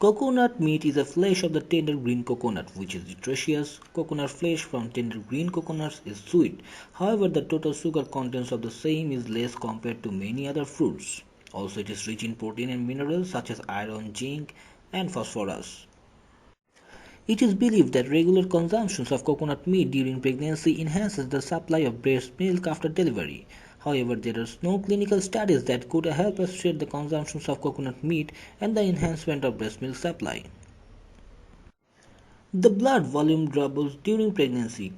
Coconut meat is a flesh of the tender green coconut, which is nutritious. Coconut flesh from tender green coconuts is sweet. However, the total sugar content of the same is less compared to many other fruits. Also, it is rich in protein and minerals such as iron, zinc, and phosphorus. It is believed that regular consumption of coconut meat during pregnancy enhances the supply of breast milk after delivery. However, there are no clinical studies that could help associate the consumption of coconut meat and the enhancement of breast milk supply. The blood volume doubles during pregnancy,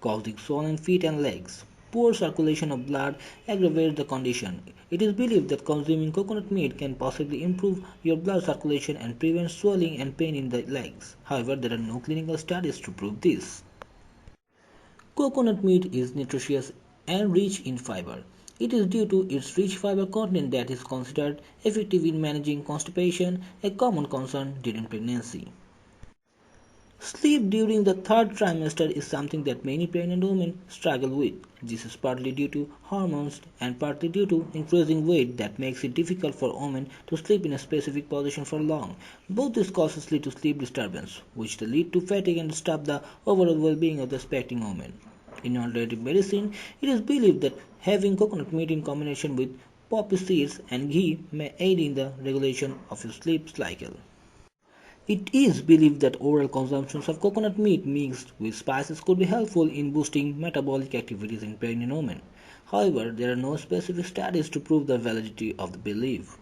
causing swollen feet and legs. Poor circulation of blood aggravates the condition. It is believed that consuming coconut meat can possibly improve your blood circulation and prevent swelling and pain in the legs. However, there are no clinical studies to prove this. Coconut meat is nutritious and rich in fiber. It is due to its rich fiber content that is considered effective in managing constipation, a common concern during pregnancy. Sleep during the third trimester is something that many pregnant women struggle with. This is partly due to hormones and partly due to increasing weight that makes it difficult for women to sleep in a specific position for long. Both these causes lead to sleep disturbance, which lead to fatigue and disturb the overall well-being of the expecting woman. In alternative medicine, it is believed that having coconut meat in combination with poppy seeds and ghee may aid in the regulation of your sleep cycle. It is believed that oral consumption of coconut meat mixed with spices could be helpful in boosting metabolic activities in pregnant women. However, there are no specific studies to prove the validity of the belief.